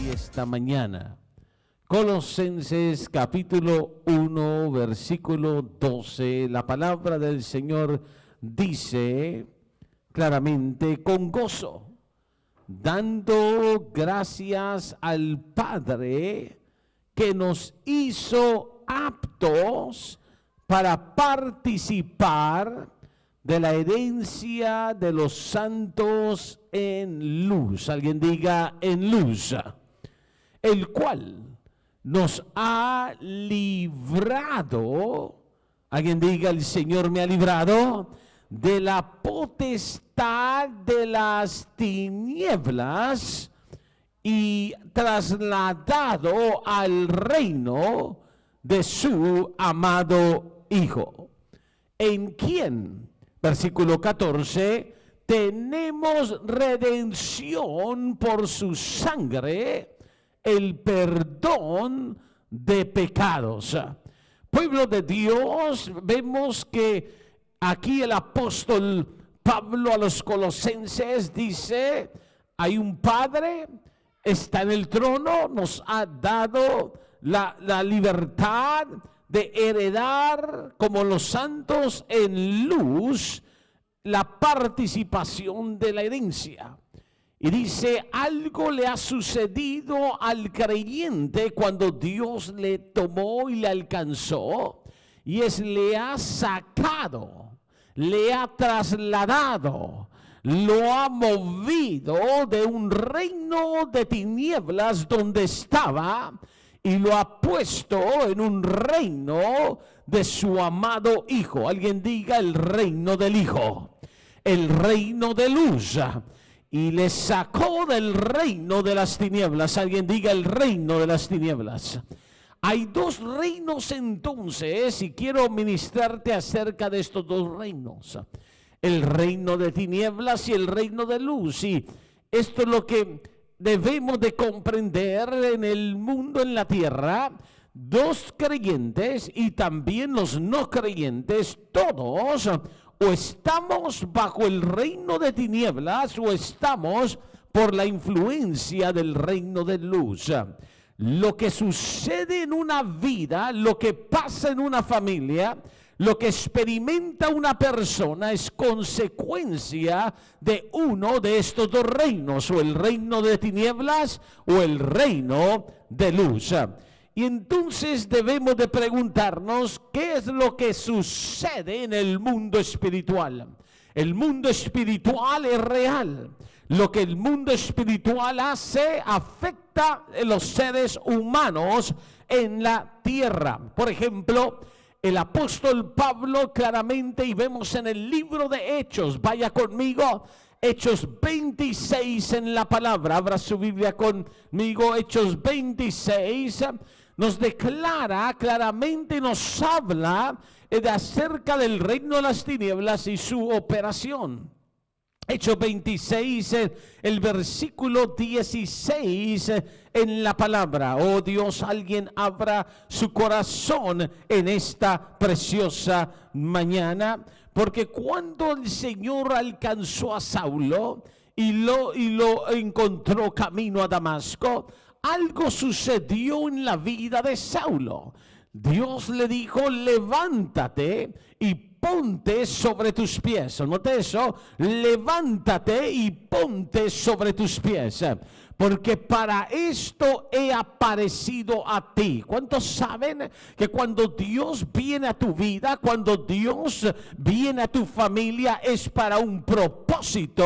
esta mañana. Colosenses capítulo 1, versículo 12. La palabra del Señor dice claramente: con gozo, dando gracias al Padre que nos hizo aptos para participar de la herencia de los santos en luz. Alguien diga: en luz. El cual nos ha librado. Alguien diga: el Señor me ha librado de la potestad de las tinieblas y trasladado al reino de su amado Hijo, en quien, versículo 14, tenemos redención por su sangre, el perdón de pecados. Pueblo de Dios, vemos que aquí el apóstol Pablo a los colosenses dice: hay un Padre, está en el trono, nos ha dado la libertad de heredar como los santos en luz la participación de la herencia. Y dice: algo le ha sucedido al creyente cuando Dios le tomó y le alcanzó, y le ha sacado, le ha trasladado, lo ha movido de un reino de tinieblas donde estaba y lo ha puesto en un reino de su amado Hijo. Alguien diga: el reino del Hijo, el reino de luz. Y le sacó del reino de las tinieblas. Alguien diga: el reino de las tinieblas. Hay dos reinos entonces, y quiero ministrarte acerca de estos dos reinos: el reino de tinieblas y el reino de luz. Y esto es lo que debemos de comprender en el mundo, en la tierra. Dos creyentes y también los no creyentes, todos o estamos bajo el reino de tinieblas o estamos por la influencia del reino de luz. Lo que sucede en una vida, lo que pasa en una familia, lo que experimenta una persona es consecuencia de uno de estos dos reinos, o el reino de tinieblas o el reino de luz. Y entonces debemos de preguntarnos: ¿qué es lo que sucede en el mundo espiritual? El mundo espiritual es real. Lo que el mundo espiritual hace afecta a los seres humanos en la tierra. Por ejemplo, el apóstol Pablo claramente, y vemos en el libro de Hechos, vaya conmigo, Hechos 26 en la palabra, abra su Biblia conmigo, Hechos 26, nos declara claramente, nos habla de acerca del reino de las tinieblas y su operación. Hechos 26, el versículo 16 en la palabra. Oh Dios, alguien abra su corazón en esta preciosa mañana, porque cuando el Señor alcanzó a Saulo y lo encontró camino a Damasco, algo sucedió en la vida de Saulo. Dios le dijo: levántate y ponte sobre tus pies. Note eso: levántate y ponte sobre tus pies, porque para esto he aparecido a ti. ¿Cuántos saben que cuando Dios viene a tu vida, cuando Dios viene a tu familia, es para un propósito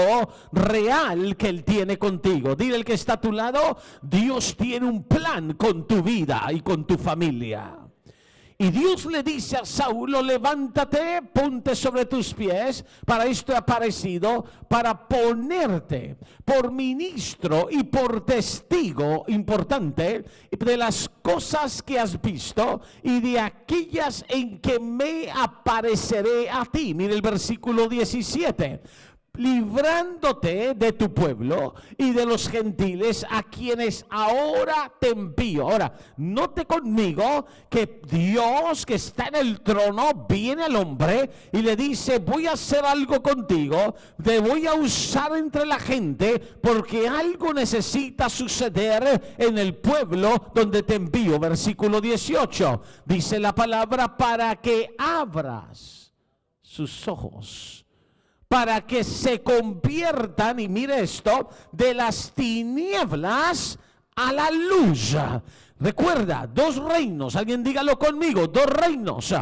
real que Él tiene contigo? Dile al que está a tu lado: Dios tiene un plan con tu vida y con tu familia. Y Dios le dice a Saulo: levántate, ponte sobre tus pies, para esto he aparecido, para ponerte por ministro y por testigo importante de las cosas que has visto y de aquellas en que me apareceré a ti. Mire el versículo 17. librándote de tu pueblo y de los gentiles a quienes ahora te envío. Ahora, note conmigo que Dios que está en el trono viene al hombre y le dice: voy a hacer algo contigo, te voy a usar entre la gente porque algo necesita suceder en el pueblo donde te envío. Versículo 18, dice la palabra: para que abras sus ojos, para que se conviertan, y mire esto, de las tinieblas a la luz. Recuerda, dos reinos, alguien dígalo conmigo, dos reinos.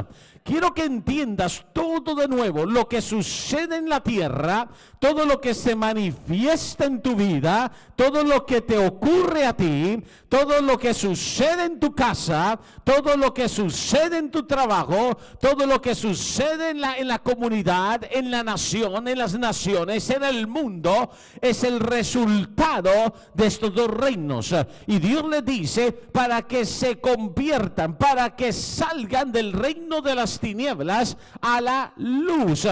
Quiero que entiendas todo de nuevo, lo que sucede en la tierra, todo lo que se manifiesta en tu vida, todo lo que te ocurre a ti, todo lo que sucede en tu casa, todo lo que sucede en tu trabajo, todo lo que sucede en la comunidad, en la nación, en las naciones, en el mundo, es el resultado de estos dos reinos. Y Dios le dice: para que se conviertan, para que salgan del reino de las tinieblas a la luz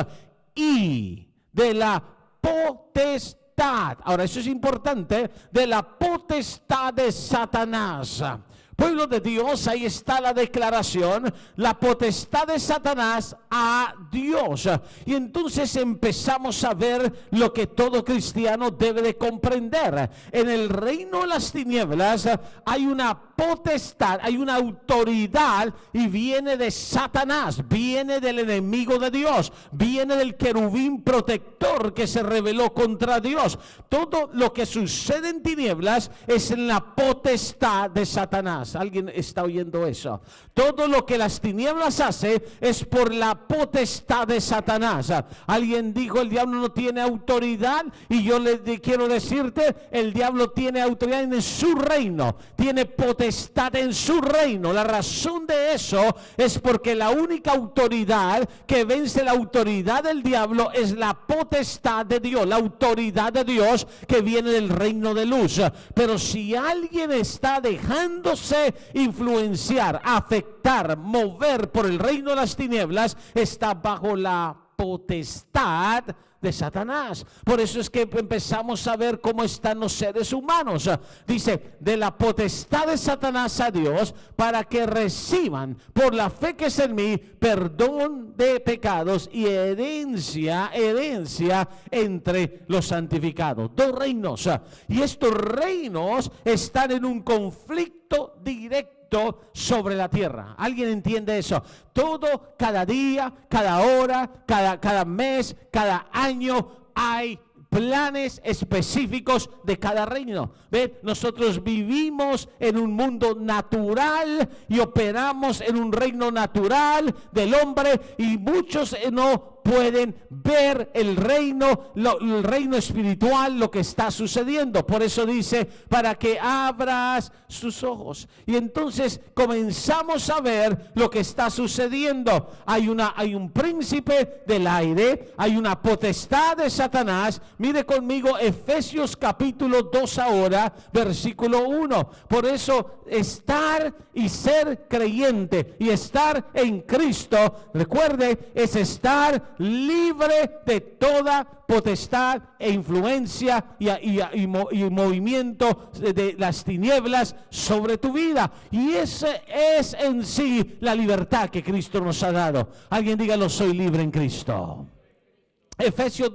y de la potestad. Ahora, eso es importante: de la potestad de Satanás. Pueblo de Dios, ahí está la declaración: la potestad de Satanás a Dios. Y entonces empezamos a ver lo que todo cristiano debe de comprender. En el reino de las tinieblas hay una potestad, hay una autoridad, y viene de Satanás, viene del enemigo de Dios, viene del querubín protector que se rebeló contra Dios. Todo lo que sucede en tinieblas es en la potestad de Satanás. ¿Alguien está oyendo eso? Todo lo que las tinieblas hace es por la potestad de Satanás. Alguien dijo: el diablo no tiene autoridad, y yo le quiero decirte: el diablo tiene autoridad en su reino, tiene potestad en su reino. La razón de eso es porque la única autoridad que vence la autoridad del diablo es la potestad de Dios, la autoridad de Dios que viene del reino de luz. Pero si alguien está dejándose influenciar, afectar, mover por el reino de las tinieblas, está bajo la potestad de Satanás. Por eso es que empezamos a ver cómo están los seres humanos. Dice: de la potestad de Satanás a Dios, para que reciban por la fe que es en mí perdón de pecados y herencia entre los santificados. Dos reinos, y estos reinos están en un conflicto directo sobre la tierra. ¿Alguien entiende eso? Todo, cada día, cada hora, cada mes, cada año, hay planes específicos de cada reino. ¿Ven? Nosotros vivimos en un mundo natural y operamos en un reino natural del hombre, y muchos no pueden ver el reino espiritual, lo que está sucediendo. Por eso dice: para que abras sus ojos. Y entonces comenzamos a ver lo que está sucediendo. Hay un príncipe del aire, hay una potestad de Satanás. Mire conmigo Efesios capítulo 2 ahora, versículo 1. Por eso estar y ser creyente y estar en Cristo, recuerde, es estar libre de toda potestad e influencia y movimiento de las tinieblas sobre tu vida. Y ese es en sí la libertad que Cristo nos ha dado. Alguien dígalo: soy libre en Cristo. Efesios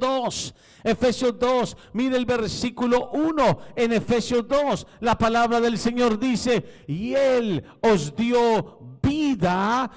2, mire el versículo 1. En Efesios 2, la palabra del Señor dice: y Él os dio vida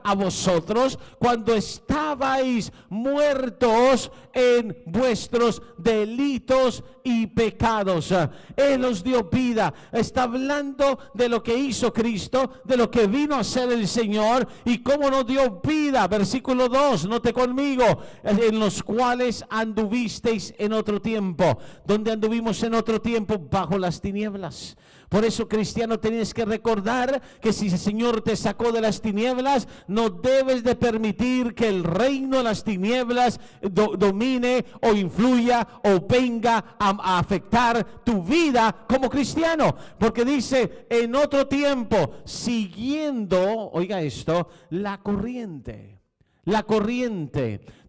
a vosotros cuando estabais muertos en vuestros delitos y pecados. Él os dio vida. Está hablando de lo que hizo Cristo, de lo que vino a hacer el Señor y cómo nos dio vida. Versículo 2, note conmigo: en los cuales anduvisteis en otro tiempo. ¿Dónde anduvimos en otro tiempo? Bajo las tinieblas. Por eso, cristiano, tienes que recordar que si el Señor te sacó de las tinieblas, no debes de permitir que el reino de las tinieblas domine o influya o venga a afectar tu vida como cristiano. Porque dice: en otro tiempo, siguiendo, oiga esto, la corriente.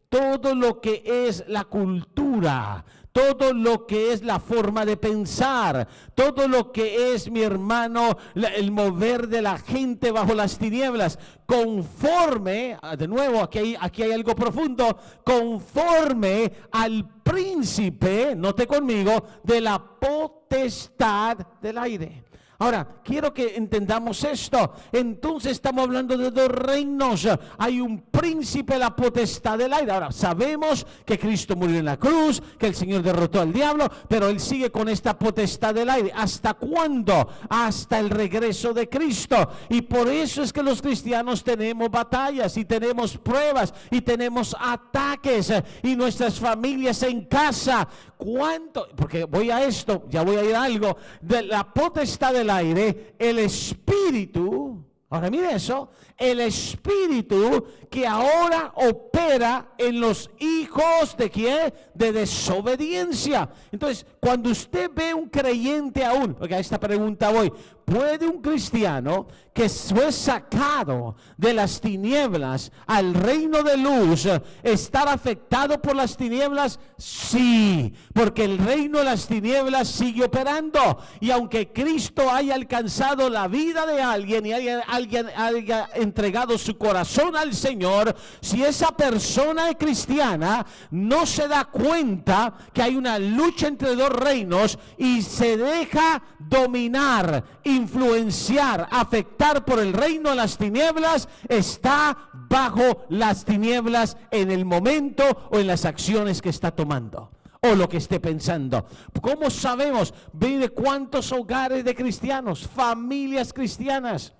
todo lo que es la cultura, todo lo que es la forma de pensar, todo lo que es, mi hermano, el mover de la gente bajo las tinieblas, conforme, de nuevo, aquí hay algo profundo, conforme al príncipe, note conmigo, de la potestad del aire. Ahora, quiero que entendamos esto. Entonces estamos hablando de dos reinos. Hay un príncipe, la potestad del aire. Ahora, sabemos que Cristo murió en la cruz, que el Señor derrotó al diablo, pero Él sigue con esta potestad del aire. ¿Hasta cuándo? Hasta el regreso de Cristo. Y por eso es que los cristianos tenemos batallas y tenemos pruebas y tenemos ataques y nuestras familias en casa. ¿Cuánto? Porque voy a esto, ya voy a ir a algo. De la potestad del aire, el espíritu, ahora mire eso, el espíritu que ahora opera en los hijos de ¿quién? De desobediencia. Entonces, cuando usted ve un creyente aún, porque a esta pregunta voy, ¿puede un cristiano que fue sacado de las tinieblas al reino de luz estar afectado por las tinieblas? Sí, porque el reino de las tinieblas sigue operando. Y aunque Cristo haya alcanzado la vida de alguien y alguien haya entregado su corazón al Señor, si esa persona es cristiana, no se da cuenta que hay una lucha entre dos reinos y se deja dominar, influenciar, afectar por el reino de las tinieblas, está bajo las tinieblas en el momento o en las acciones que está tomando o lo que esté pensando. ¿Cómo sabemos? Ve cuántos hogares de cristianos, familias cristianas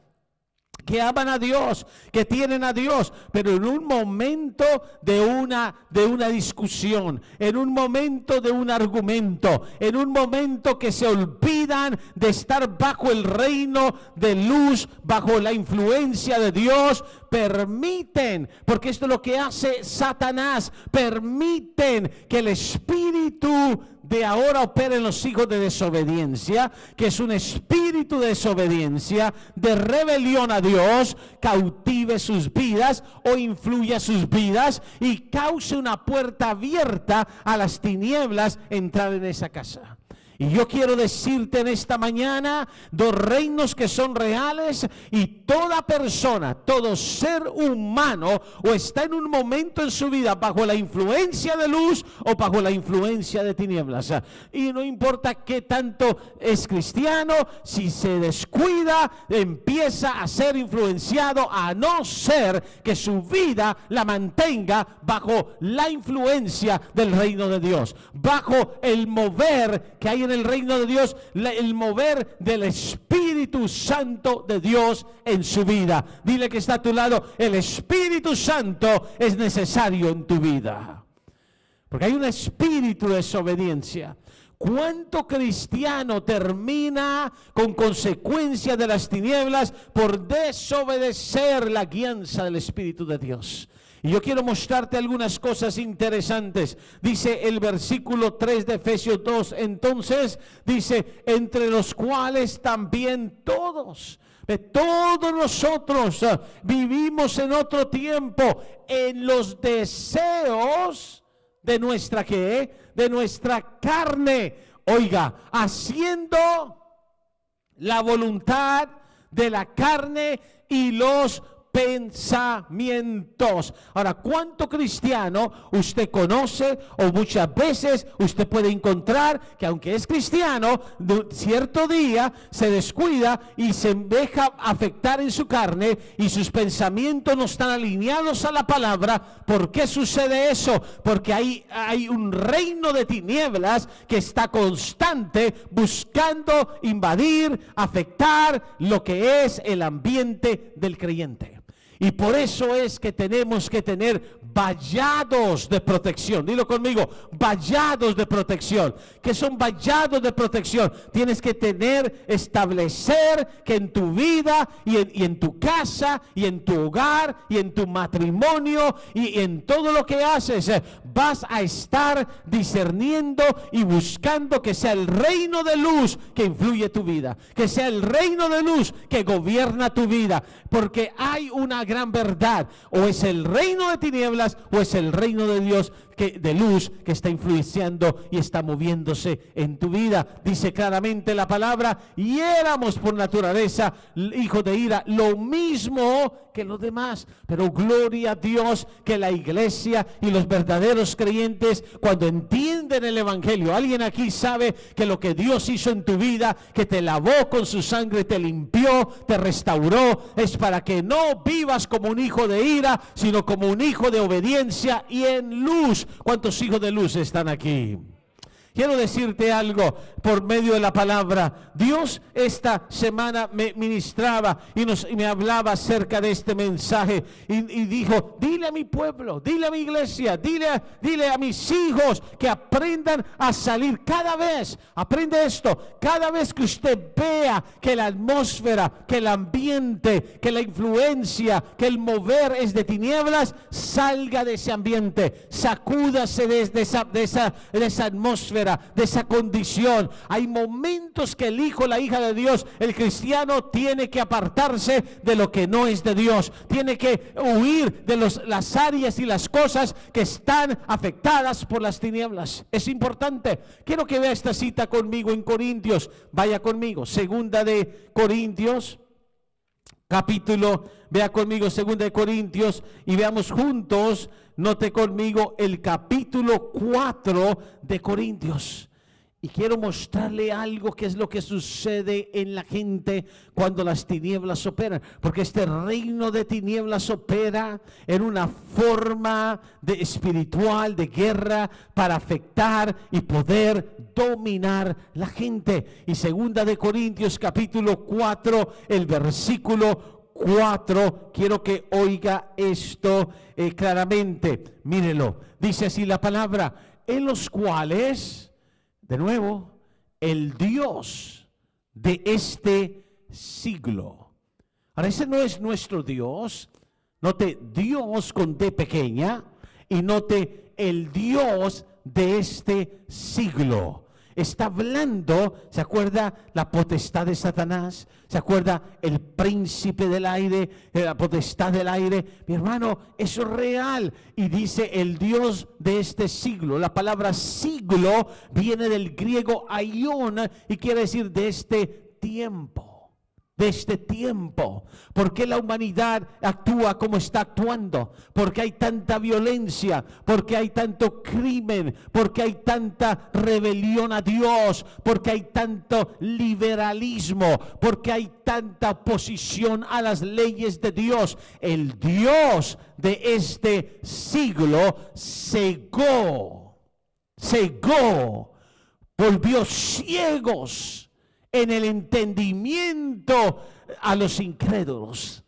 que aman a Dios, que tienen a Dios, pero en un momento de una discusión, en un momento de un argumento, en un momento que se olvidan de estar bajo el reino de luz, bajo la influencia de Dios, permiten, porque esto es lo que hace Satanás, permiten que el espíritu de ahora opera en los hijos de desobediencia, que es un espíritu de desobediencia, de rebelión a Dios, cautive sus vidas o influya sus vidas y cause una puerta abierta a las tinieblas entrar en esa casa. Y yo quiero decirte en esta mañana, dos reinos que son reales, y toda persona, todo ser humano, o está en un momento en su vida bajo la influencia de luz o bajo la influencia de tinieblas. Y no importa qué tanto es cristiano, si se descuida, empieza a ser influenciado, a no ser que su vida la mantenga bajo la influencia del reino de Dios, bajo el mover que hay en el reino de Dios, el mover del Espíritu Santo de Dios en su vida. Dile que está a tu lado, el Espíritu Santo es necesario en tu vida, porque hay un espíritu de desobediencia. ¿Cuánto cristiano termina con consecuencias de las tinieblas por desobedecer la guianza del Espíritu de Dios? Y yo quiero mostrarte algunas cosas interesantes. Dice el versículo 3 de Efesios 2, entonces dice, entre los cuales también todos nosotros vivimos en otro tiempo en los deseos de nuestra ¿qué? De nuestra carne. Oiga, haciendo la voluntad de la carne y los pensamientos. Ahora, ¿cuánto cristiano usted conoce o muchas veces usted puede encontrar que aunque es cristiano, de cierto día se descuida y se deja afectar en su carne y sus pensamientos no están alineados a la palabra? ¿Por qué sucede eso? Porque hay un reino de tinieblas que está constante buscando invadir, afectar lo que es el ambiente del creyente. Y por eso es que tenemos que tener vallados de protección. Dilo conmigo, vallados de protección. ¿Qué son vallados de protección? Tienes que establecer que en tu vida y en tu casa y en tu hogar y en tu matrimonio y en todo lo que haces, vas a estar discerniendo y buscando que sea el reino de luz que influye tu vida, que sea el reino de luz que gobierna tu vida, porque hay una gran verdad. O es el reino de tinieblas o es el reino de Dios, de luz, que está influenciando y está moviéndose en tu vida. Dice claramente la palabra: y éramos por naturaleza hijos de ira, lo mismo que los demás. Pero gloria a Dios que la iglesia y los verdaderos creyentes, cuando entienden el evangelio, alguien aquí sabe que lo que Dios hizo en tu vida, que te lavó con su sangre, te limpió, te restauró, es para que no vivas como un hijo de ira, sino como un hijo de obediencia y en luz. ¿Cuántos hijos de luz están aquí? Quiero decirte algo por medio de la palabra. Dios esta semana me ministraba y me hablaba acerca de este mensaje y dijo: dile a mi pueblo, dile a mi iglesia, dile a mis hijos que aprendan a salir cada vez. Aprende esto: cada vez que usted vea que la atmósfera, que el ambiente, que la influencia, que el mover es de tinieblas, salga de ese ambiente, sacúdase de esa atmósfera, de esa condición. Hay momentos que el hijo, la hija de Dios, el cristiano, tiene que apartarse de lo que no es de Dios, tiene que huir de las áreas y las cosas que están afectadas por las tinieblas. Es importante. Quiero que vea esta cita conmigo en Corintios. Vaya conmigo, segunda de Corintios capítulo, vea conmigo segunda de Corintios y veamos juntos. Note conmigo el capítulo 4 de Corintios. Y quiero mostrarle algo que es lo que sucede en la gente cuando las tinieblas operan. Porque este reino de tinieblas opera en una forma espiritual de guerra para afectar y poder dominar la gente. Y segunda de Corintios capítulo 4, el versículo 4, quiero que oiga esto claramente. Mírelo, dice así la palabra: en los cuales, de nuevo, el Dios de este siglo. Ahora, ese no es nuestro Dios. Note, Dios con D pequeña, y note el Dios de este siglo. Está hablando, ¿se acuerda la potestad de Satanás? ¿Se acuerda el príncipe del aire, la potestad del aire? Mi hermano, eso es real. Y dice el Dios de este siglo. La palabra siglo viene del griego aion y quiere decir de este tiempo. De este tiempo. ¿Por qué la humanidad actúa como está actuando? ¿Por qué hay tanta violencia? ¿Por qué hay tanto crimen? ¿Por qué hay tanta rebelión a Dios? ¿Por qué hay tanto liberalismo? ¿Por qué hay tanta oposición a las leyes de Dios? El Dios de este siglo cegó, volvió ciegos en el entendimiento a los incrédulos.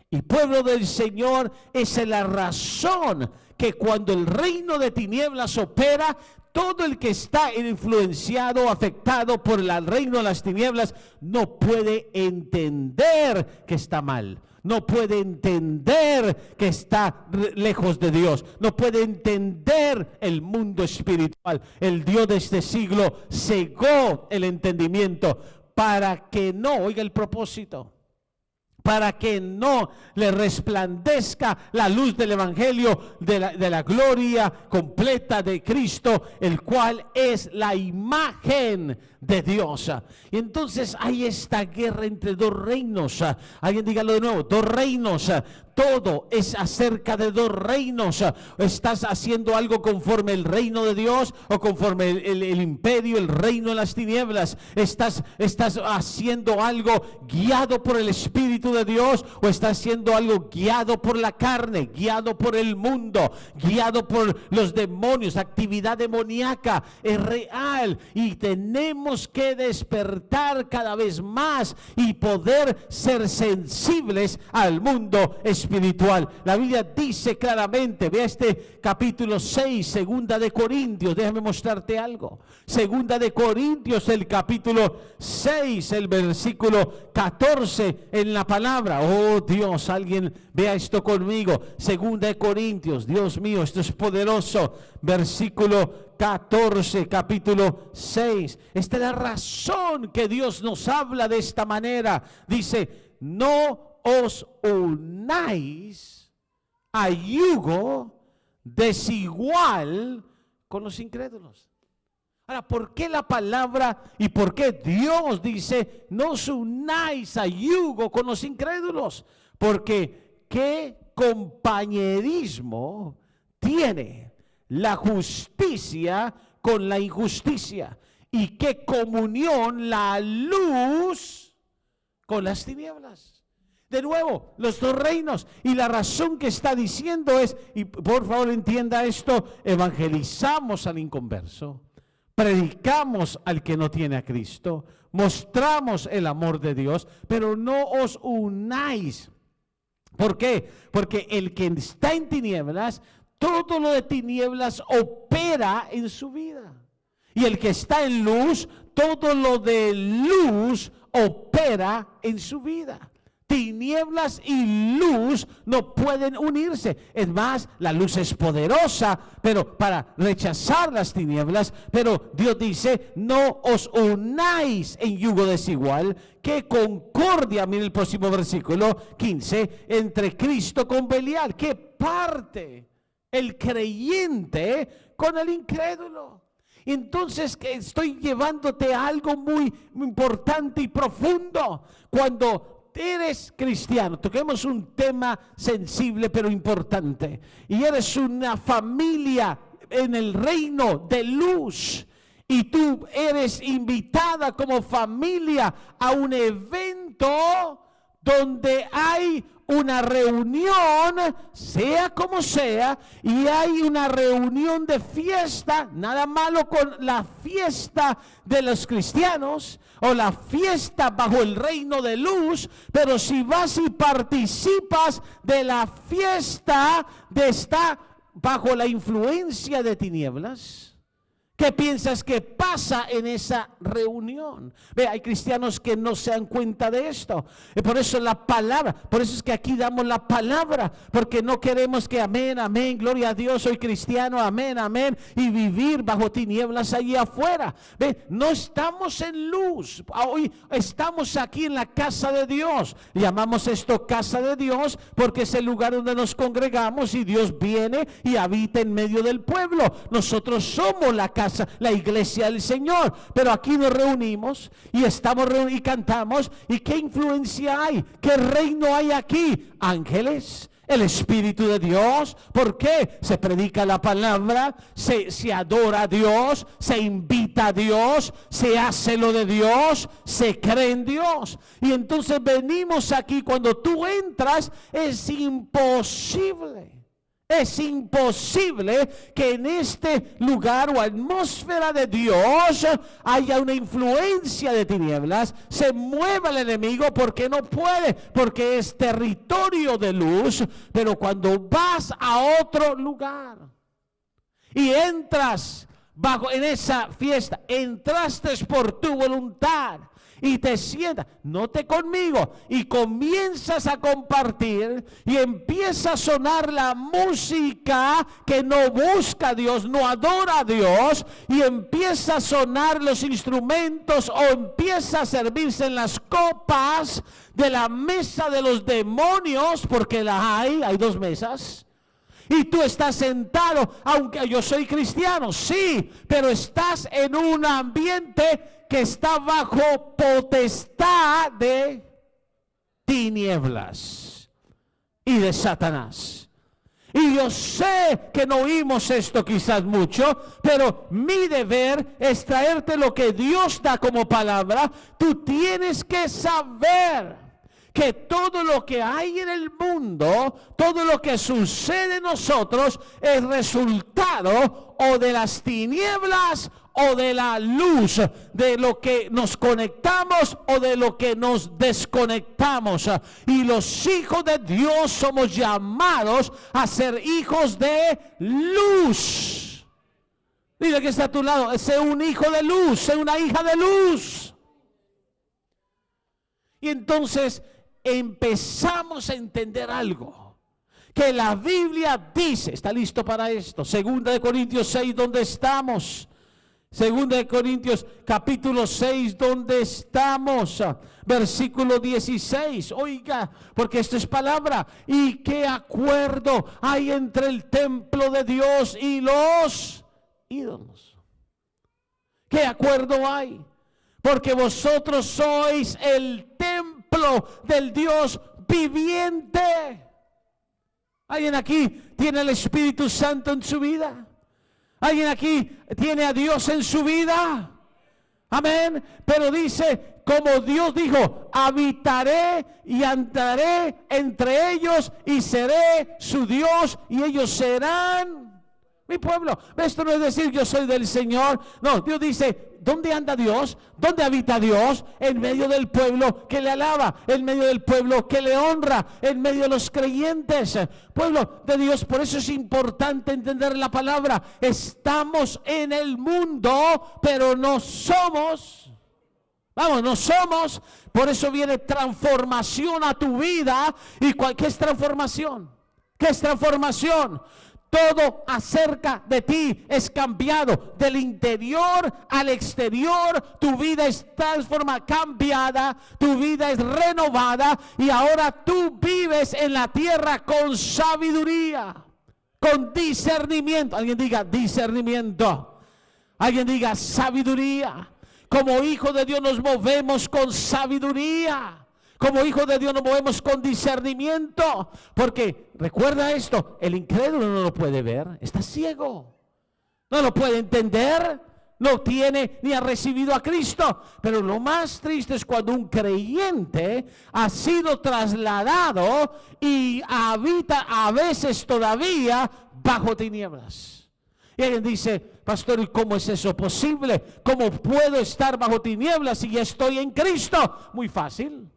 Y pueblo del Señor, esa es la razón que cuando el reino de tinieblas opera, todo el que está influenciado, afectado por el reino de las tinieblas, no puede entender que está mal. No puede entender que está lejos de Dios. No puede entender el mundo espiritual. El Dios de este siglo cegó el entendimiento para que no, oiga el propósito, para que no le resplandezca la luz del evangelio de la gloria completa de Cristo, el cual es la imagen de Dios. Y entonces hay esta guerra entre dos reinos. Alguien dígalo de nuevo: dos reinos. Todo es acerca de dos reinos. ¿Estás haciendo algo conforme el reino de Dios o conforme el imperio, el reino de las tinieblas? ¿Estás haciendo algo guiado por el Espíritu de Dios o estás haciendo algo guiado por la carne, guiado por el mundo, guiado por los demonios? Actividad demoníaca es real y tenemos que despertar cada vez más y poder ser sensibles al mundo espiritual. La Biblia dice claramente, vea este capítulo 6, segunda de Corintios, déjame mostrarte algo. Segunda de Corintios, el capítulo 6, el versículo 14 en la palabra. Oh Dios, alguien vea esto conmigo. Segunda de Corintios, Dios mío, esto es poderoso. Versículo 14, capítulo 6. Esta es la razón que Dios nos habla de esta manera. Dice: no os unáis a yugo desigual con los incrédulos. Ahora, ¿por qué la palabra y por qué Dios dice no os unáis a yugo con los incrédulos? Porque ¿qué compañerismo tiene la justicia con la injusticia? ¿Y qué comunión la luz con las tinieblas? De nuevo, los dos reinos. Y la razón que está diciendo es, y por favor entienda esto, evangelizamos al inconverso, predicamos al que no tiene a Cristo, mostramos el amor de Dios, pero no os unáis. ¿Por qué? Porque el que está en tinieblas, todo lo de tinieblas opera en su vida. Y el que está en luz, todo lo de luz opera en su vida. Tinieblas y luz no pueden unirse. Es más, la luz es poderosa, pero para rechazar las tinieblas. Pero Dios dice, no os unáis en yugo desigual. ¡Qué concordia! Mire el próximo versículo 15, entre Cristo con Belial. ¿Qué parte el creyente con el incrédulo? Entonces, que estoy llevándote a algo muy importante y profundo. Cuando eres cristiano, toquemos un tema sensible pero importante, y eres una familia en el reino de luz, y tú eres invitada como familia a un evento donde hay una reunión, sea como sea, y hay una reunión de fiesta. Nada malo con la fiesta de los cristianos o la fiesta bajo el reino de luz, pero si vas y participas de la fiesta de estar bajo la influencia de tinieblas, ¿qué piensas que pasa en esa reunión? Ve, hay cristianos que no se dan cuenta de esto. Y por eso la palabra, por eso es que aquí damos la palabra, porque no queremos que amén, amén, gloria a Dios, soy cristiano, amén, amén, y vivir bajo tinieblas allí afuera. Ve, no estamos en luz. Hoy estamos aquí en la casa de Dios. Llamamos esto casa de Dios porque es el lugar donde nos congregamos y Dios viene y habita en medio del pueblo. Nosotros somos la casa, la iglesia del Señor, pero aquí nos reunimos y estamos y cantamos. ¿Y qué influencia hay? ¿Qué reino hay aquí? Ángeles, el Espíritu de Dios. ¿Por qué? Se predica la palabra, se adora a Dios, se invita a Dios, se hace lo de Dios, se cree en Dios. Y entonces venimos aquí. Cuando tú entras, es imposible que en este lugar o atmósfera de Dios haya una influencia de tinieblas, se mueva el enemigo, porque no puede, porque es territorio de luz. Pero cuando vas a otro lugar y entras bajo en esa fiesta, entraste por tu voluntad y te sientas, note conmigo, y comienzas a compartir y empieza a sonar la música que no busca a Dios, no adora a Dios, y empieza a sonar los instrumentos o empieza a servirse en las copas de la mesa de los demonios, porque hay dos mesas. Y tú estás sentado, aunque yo soy cristiano, sí, pero estás en un ambiente que está bajo potestad de tinieblas y de Satanás. Y yo sé que no oímos esto quizás mucho, pero mi deber es traerte lo que Dios da como palabra. Tú tienes que saber que todo lo que hay en el mundo, todo lo que sucede en nosotros, es resultado o de las tinieblas o de la luz, de lo que nos conectamos o de lo que nos desconectamos. Y los hijos de Dios somos llamados a ser hijos de luz. Dile que está a tu lado, sé un hijo de luz, sé una hija de luz. Y entonces empezamos a entender algo que la Biblia dice. ¿Está listo para esto? 2 Corintios 6, donde estamos, Segunda de Corintios capítulo 6, donde estamos, versículo 16. Oiga, porque esto es palabra. ¿Y qué acuerdo hay entre el templo de Dios y los ídolos? ¿Qué acuerdo hay? Porque vosotros sois el templo del Dios viviente. ¿Alguien aquí tiene el Espíritu Santo en su vida? ¿Alguien aquí tiene a Dios en su vida? Amén. Pero dice, como Dios dijo, habitaré y andaré entre ellos y seré su Dios y ellos serán mi pueblo. Esto no es decir yo soy del Señor. No, Dios dice, ¿dónde anda Dios? ¿Dónde habita Dios? En medio del pueblo que le alaba, en medio del pueblo que le honra, en medio de los creyentes. Pueblo de Dios, por eso es importante entender la palabra. Estamos en el mundo, pero no somos. Vamos, no somos. Por eso viene transformación a tu vida. ¿Y qué es transformación? ¿Qué es transformación? Todo acerca de ti es cambiado, del interior al exterior. Tu vida es transformada, cambiada, tu vida es renovada y ahora tú vives en la tierra con sabiduría, con discernimiento. Alguien diga discernimiento, alguien diga sabiduría. Como hijo de Dios nos movemos con sabiduría. Como hijos de Dios nos movemos con discernimiento. Porque recuerda esto, el incrédulo no lo puede ver, está ciego, no lo puede entender, no tiene ni ha recibido a Cristo. Pero lo más triste es cuando un creyente ha sido trasladado y habita a veces todavía bajo tinieblas. Y alguien dice, pastor, ¿y cómo es eso posible? ¿Cómo puedo estar bajo tinieblas si ya estoy en Cristo? Muy fácil.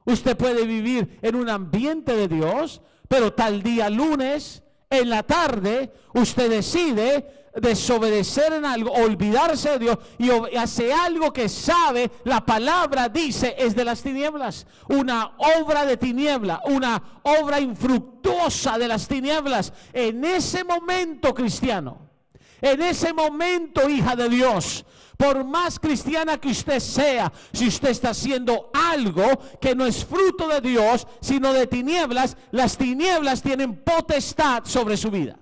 Usted puede vivir en un ambiente de Dios, pero tal día lunes, en la tarde, usted decide desobedecer en algo, olvidarse de Dios y hace algo que sabe, la palabra dice, es de las tinieblas. Una obra de tiniebla, una obra infructuosa de las tinieblas. En ese momento, cristiano, en ese momento, hija de Dios, por más cristiana que usted sea, si usted está haciendo algo que no es fruto de Dios, sino de tinieblas, las tinieblas tienen potestad sobre su vida.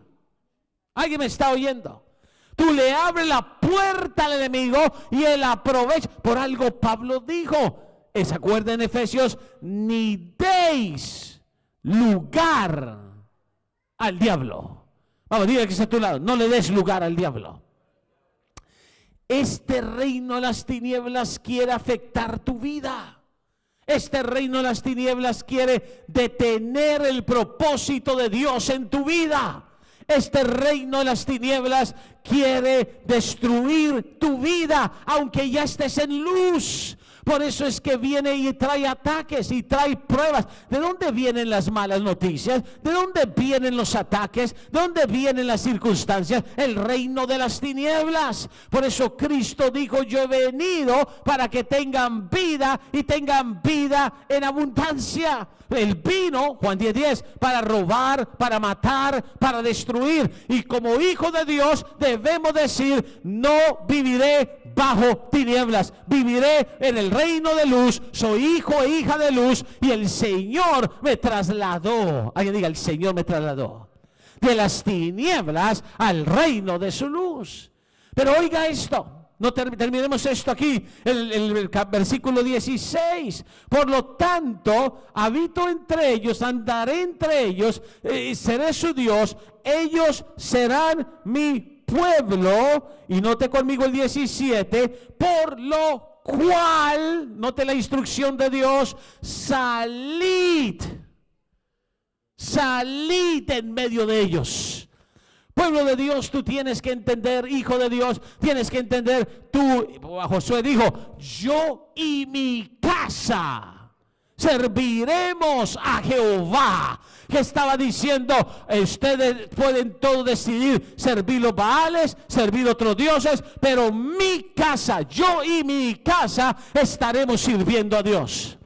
¿Alguien me está oyendo? Tú le abres la puerta al enemigo y él aprovecha. Por algo Pablo dijo, ¿se acuerdan en Efesios? Ni deis lugar al diablo. Vamos, diga que está a tu lado, no le des lugar al diablo. Este reino de las tinieblas quiere afectar tu vida. Este reino de las tinieblas quiere detener el propósito de Dios en tu vida. Este reino de las tinieblas quiere destruir tu vida, aunque ya estés en luz. Por eso es que viene y trae ataques y trae pruebas. ¿De dónde vienen las malas noticias? ¿De dónde vienen los ataques? ¿De dónde vienen las circunstancias? El reino de las tinieblas. Por eso Cristo dijo, yo he venido para que tengan vida y tengan vida en abundancia. Él vino, Juan 10:10, para robar, para matar, para destruir. Y como hijo de Dios debemos decir, no viviré bajo tinieblas, viviré en el reino de luz. Soy hijo e hija de luz y el Señor me trasladó. Alguien diga, el Señor me trasladó de las tinieblas al reino de su luz. Pero oiga esto. No terminemos esto aquí, el versículo 16. Por lo tanto, habito entre ellos, andaré entre ellos, seré su Dios, ellos serán mi pueblo. Y note conmigo el 17, por lo cual, note la instrucción de Dios, salid en medio de ellos. Pueblo de Dios, tú tienes que entender, hijo de Dios, tienes que entender, Josué dijo, yo y mi casa serviremos a Jehová. Que estaba diciendo, ustedes pueden todos decidir servir los Baales, servir otros dioses, pero mi casa, yo y mi casa estaremos sirviendo a Dios.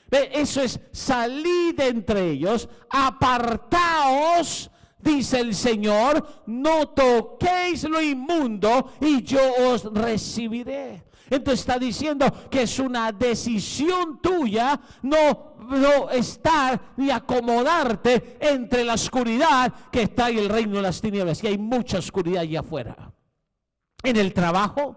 Eso es, salid entre ellos, apartaos dice el Señor, no toquéis lo inmundo y yo os recibiré. Entonces está diciendo que es una decisión tuya no estar ni acomodarte entre la oscuridad que está en el reino de las tinieblas. Y hay mucha oscuridad allá afuera. En el trabajo,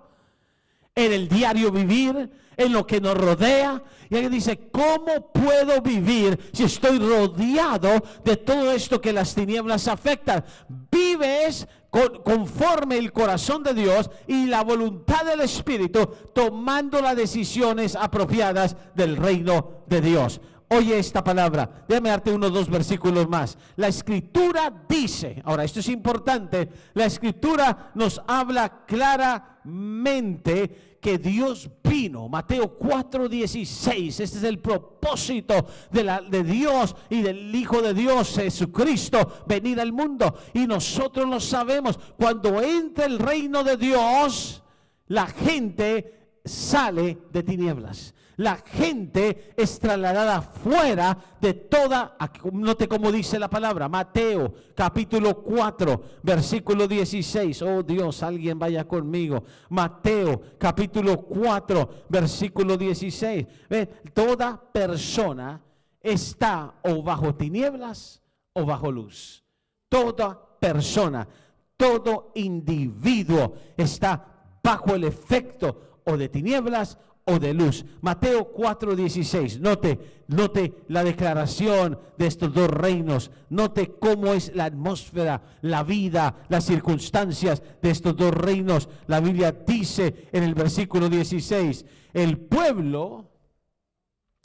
en el diario vivir, en lo que nos rodea. Y alguien dice, ¿cómo puedo vivir si estoy rodeado de todo esto que las tinieblas afectan? Vives conforme el corazón de Dios y la voluntad del Espíritu, tomando las decisiones apropiadas del reino de Dios. Oye esta palabra, déjame darte unos 2 versículos más. La Escritura dice, ahora esto es importante, la Escritura nos habla claramente que Dios vino, Mateo 4:16, este es el propósito de Dios y del Hijo de Dios, Jesucristo, venir al mundo. Y nosotros lo sabemos, cuando entra el reino de Dios, la gente sale de tinieblas. La gente es trasladada fuera de toda, note cómo dice la palabra, Mateo capítulo 4, versículo 16. Oh Dios, alguien vaya conmigo. Mateo capítulo 4, versículo 16. ¿Ve? Toda persona está o bajo tinieblas o bajo luz. Toda persona, todo individuo está bajo el efecto o de tinieblas o de luz. Mateo 4:16. Note la declaración de estos 2 reinos. Note cómo es la atmósfera, la vida, las circunstancias de estos 2 reinos. La Biblia dice en el versículo 16, el pueblo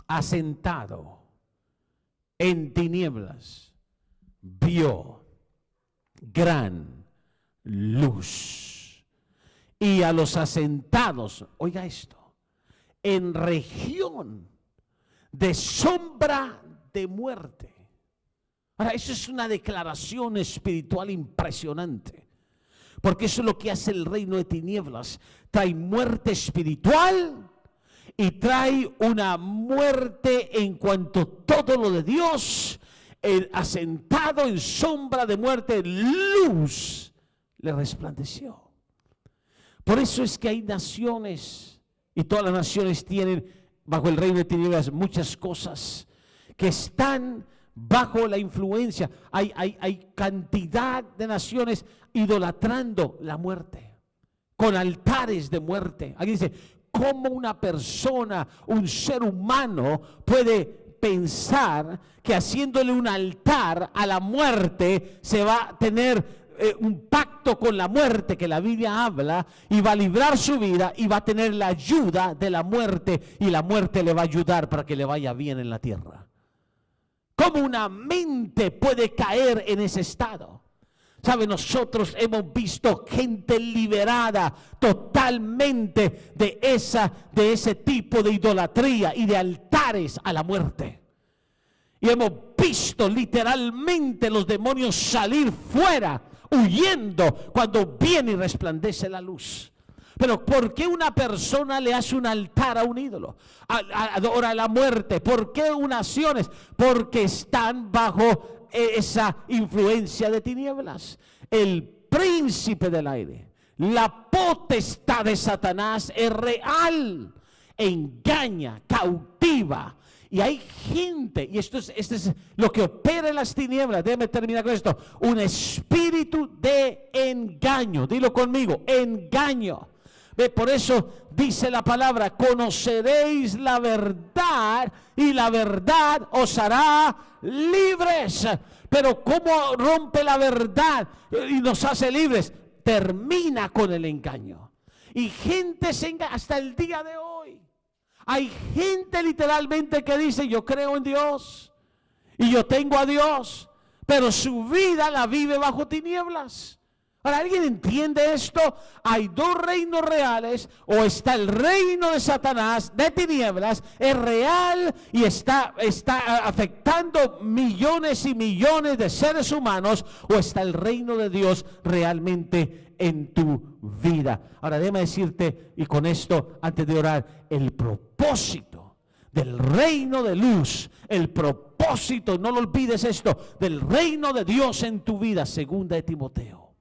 asentado en tinieblas vio gran luz. Y a los asentados, oiga esto, en región de sombra de muerte. Ahora, eso es una declaración espiritual impresionante, porque eso es lo que hace el reino de tinieblas. Trae muerte espiritual y trae una muerte en cuanto a todo lo de Dios. Asentado en sombra de muerte, luz le resplandeció. Por eso es que hay naciones, y todas las naciones tienen bajo el reino de tinieblas muchas cosas que están bajo la influencia. Hay cantidad de naciones idolatrando la muerte, con altares de muerte. Alguien dice, ¿cómo una persona, un ser humano puede pensar que haciéndole un altar a la muerte se va a tener un pacto con la muerte que la Biblia habla, y va a librar su vida y va a tener la ayuda de la muerte, y la muerte le va a ayudar para que le vaya bien en la tierra? ¿Cómo una mente puede caer en ese estado? ¿Sabe? Nosotros hemos visto gente liberada totalmente de ese tipo de idolatría y de altares a la muerte. Y hemos visto literalmente los demonios salir fuera, huyendo cuando viene y resplandece la luz. Pero ¿por qué una persona le hace un altar a un ídolo? Adora la muerte. ¿Por qué naciones? Porque están bajo esa influencia de tinieblas. El príncipe del aire, la potestad de Satanás es real, engaña, cautiva. Y hay gente, y esto es lo que opera en las tinieblas. Déjame terminar con esto. Un espíritu de engaño. Dilo conmigo, engaño. Por eso dice la palabra, conoceréis la verdad y la verdad os hará libres. Pero ¿cómo rompe la verdad y nos hace libres? Termina con el engaño. Y gente se engaña hasta el día de hoy. Hay gente literalmente que dice, yo creo en Dios y yo tengo a Dios, pero su vida la vive bajo tinieblas. Ahora, ¿alguien entiende esto? Hay 2 reinos reales, o está el reino de Satanás, de tinieblas, es real y está afectando millones y millones de seres humanos, o está el reino de Dios realmente en tu vida. Ahora, déjame decirte, y con esto, antes de orar, el propósito del reino de luz, el propósito, no lo olvides esto, del reino de Dios en tu vida. Segunda de Timoteo,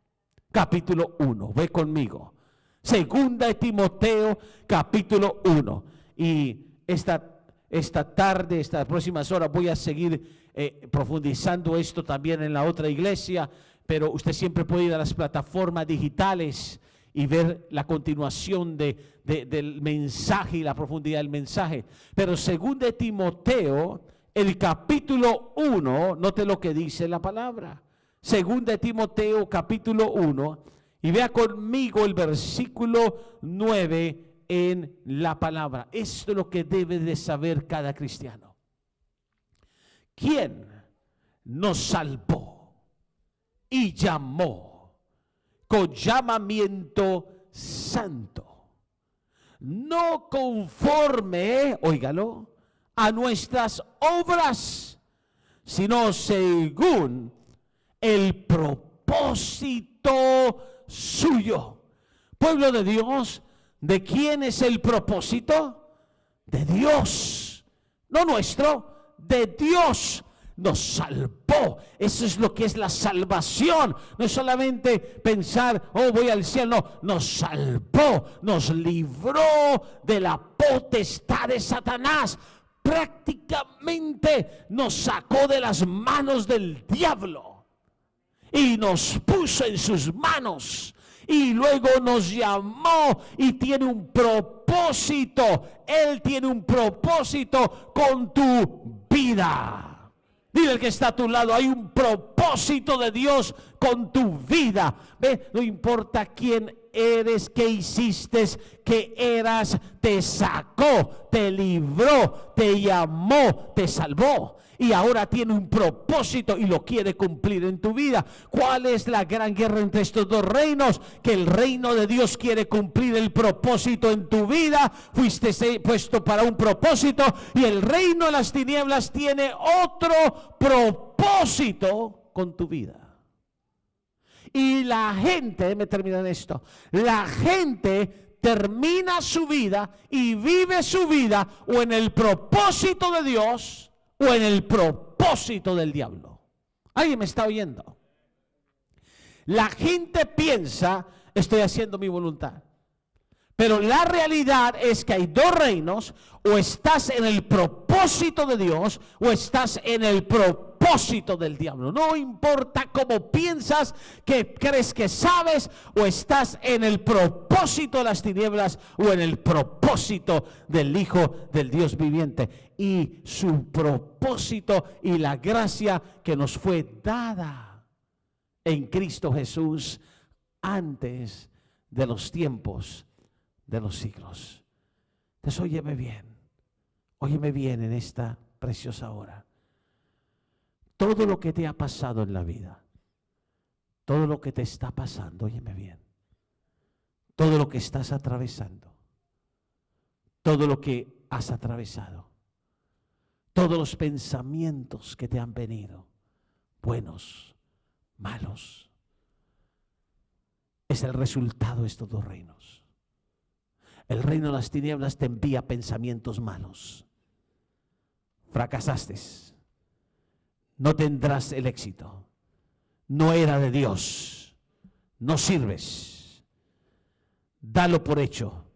capítulo 1, ve conmigo. Segunda de Timoteo, capítulo 1. Y esta tarde, estas próximas horas voy a seguir profundizando esto también en la otra iglesia, pero usted siempre puede ir a las plataformas digitales y ver la continuación del mensaje y la profundidad del mensaje. Pero según de Timoteo, el capítulo 1, note lo que dice la palabra. Según de Timoteo, capítulo 1, y vea conmigo el versículo 9 en la palabra. Esto es lo que debe de saber cada cristiano. ¿Quién nos salvó y llamó con llamamiento santo, no conforme, óigalo, a nuestras obras, sino según el propósito suyo? Pueblo de Dios, ¿de quién es el propósito? De Dios, no nuestro, de Dios. Nos salvó. Eso es lo que es la salvación. No es solamente pensar, oh, voy al cielo. No, nos salvó, nos libró de la potestad de Satanás. Prácticamente nos sacó de las manos del diablo y nos puso en sus manos. Y luego nos llamó y tiene un propósito. Él tiene un propósito con tu vida. Dile al que está a tu lado, hay un propósito de Dios con tu vida. Ve, no importa quién eres, qué hiciste, qué eras, te sacó, te libró, te llamó, te salvó. Y ahora tiene un propósito y lo quiere cumplir en tu vida. ¿Cuál es la gran guerra entre estos dos reinos? Que el reino de Dios quiere cumplir el propósito en tu vida. Fuiste puesto para un propósito, y el reino de las tinieblas tiene otro propósito con tu vida. Y la gente, déjeme terminar esto, la gente termina su vida y vive su vida o en el propósito de Dios o en el propósito del diablo. ¿Alguien me está oyendo? La gente piensa, estoy haciendo mi voluntad. Pero la realidad es que hay dos reinos: o estás en el propósito de Dios o estás en el propósito del diablo. No importa cómo piensas, que crees que sabes, o estás en el propósito de las tinieblas o en el propósito del Hijo del Dios viviente. Y su propósito y la gracia que nos fue dada en Cristo Jesús antes de los tiempos de los siglos. Entonces óyeme bien en esta preciosa hora. Todo lo que te ha pasado en la vida, todo lo que te está pasando, óyeme bien, todo lo que estás atravesando, todo lo que has atravesado, todos los pensamientos que te han venido, buenos, malos, es el resultado de estos dos reinos. El reino de las tinieblas te envía pensamientos malos. Fracasaste. No tendrás el éxito. No era de Dios. No sirves. Dalo por hecho.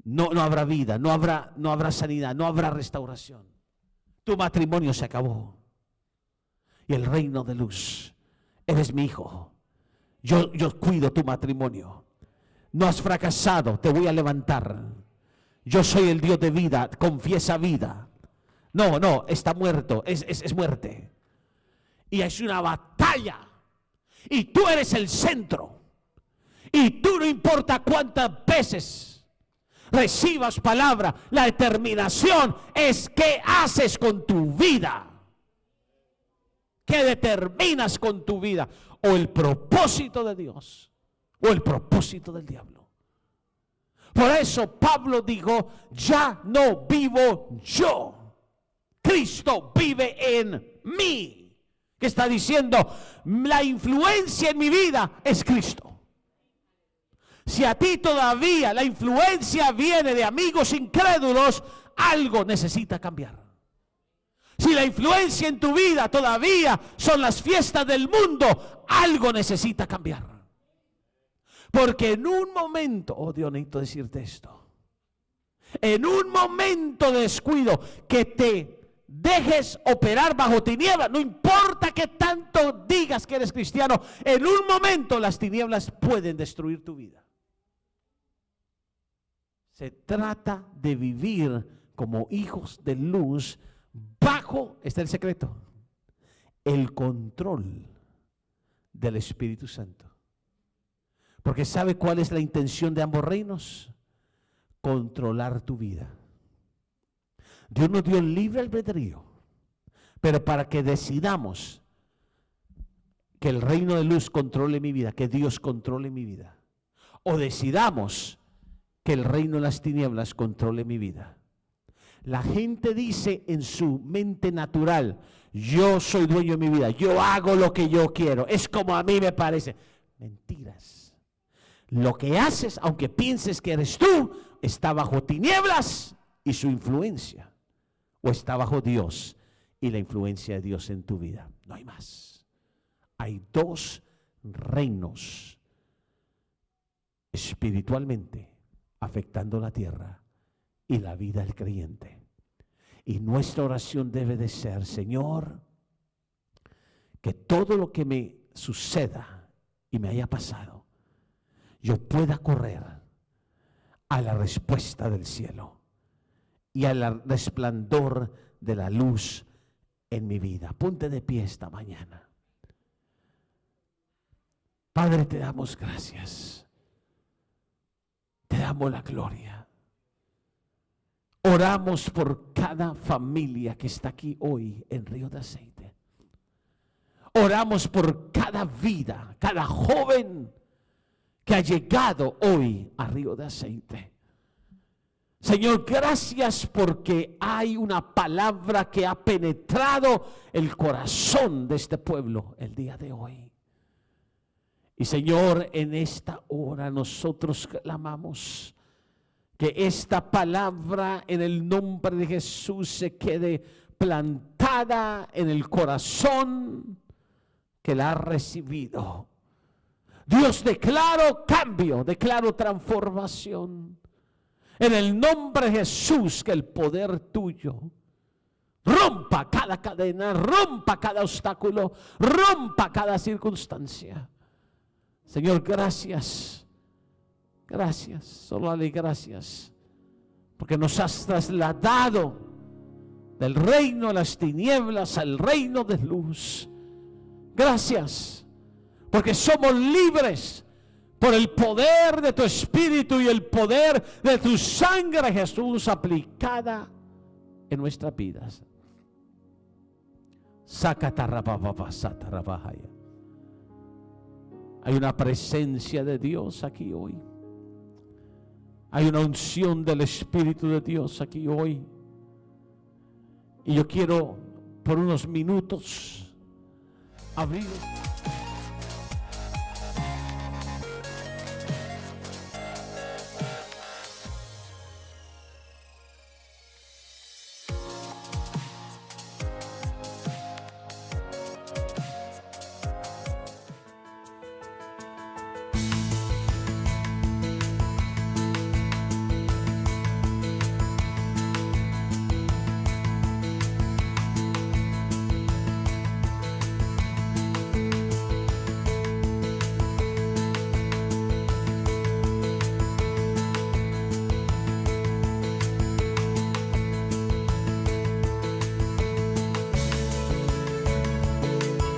No habrá vida, no habrá sanidad, no habrá restauración. Tu matrimonio se acabó. Y el reino de luz, eres mi hijo. Yo cuido tu matrimonio. No has fracasado, te voy a levantar. Yo soy el Dios de vida, confiesa vida. No, está muerto, es muerte. Y es una batalla. Y tú eres el centro. Y tú, no importa cuántas veces recibas palabra, la determinación es qué haces con tu vida. ¿Qué determinas con tu vida? O el propósito de Dios o el propósito del diablo. Por eso Pablo dijo, ya no vivo yo, Cristo vive en mí. ¿Qué está diciendo? La influencia en mi vida es Cristo. Si a ti todavía la influencia viene de amigos incrédulos, algo necesita cambiar. Si la influencia en tu vida todavía son las fiestas del mundo, algo necesita cambiar. Porque en un momento, oh Dios, necesito decirte esto, en un momento de descuido que te dejes operar bajo tinieblas, no importa que tanto digas que eres cristiano, en un momento las tinieblas pueden destruir tu vida. Se trata de vivir como hijos de luz bajo, está el secreto, el control del Espíritu Santo. Porque ¿sabe cuál es la intención de ambos reinos? Controlar tu vida. Dios nos dio libre albedrío, pero para que decidamos que el reino de luz controle mi vida, que Dios controle mi vida, o decidamos que el reino de las tinieblas controle mi vida. La gente dice en su mente natural, yo soy dueño de mi vida, yo hago lo que yo quiero, es como a mí me parece. Mentiras. Lo que haces, aunque pienses que eres tú, está bajo tinieblas y su influencia, o está bajo Dios y la influencia de Dios en tu vida. No hay más. Hay dos reinos espiritualmente afectando la tierra y la vida del creyente. Y nuestra oración debe de ser, Señor, que todo lo que me suceda y me haya pasado, yo pueda correr a la respuesta del cielo y al resplandor de la luz en mi vida. Ponte de pie esta mañana. Padre, te damos gracias. Te damos la gloria. Oramos por cada familia que está aquí hoy en Río de Aceite. Oramos por cada vida, cada joven que ha llegado hoy a Río de Aceite. Señor, gracias porque hay una palabra que ha penetrado el corazón de este pueblo el día de hoy. Y Señor, en esta hora nosotros clamamos que esta palabra en el nombre de Jesús se quede plantada en el corazón que la ha recibido. Dios, declaro cambio, declaro transformación. En el nombre de Jesús, que el poder tuyo rompa cada cadena, rompa cada obstáculo, rompa cada circunstancia. Señor, gracias. Gracias, solo dale gracias, porque nos has trasladado del reino de las tinieblas al reino de luz. Gracias, porque somos libres por el poder de tu Espíritu y el poder de tu sangre, Jesús, aplicada en nuestras vidas. Hay una presencia de Dios aquí hoy. Hay una unción del Espíritu de Dios aquí hoy. Y yo quiero por unos minutos abrir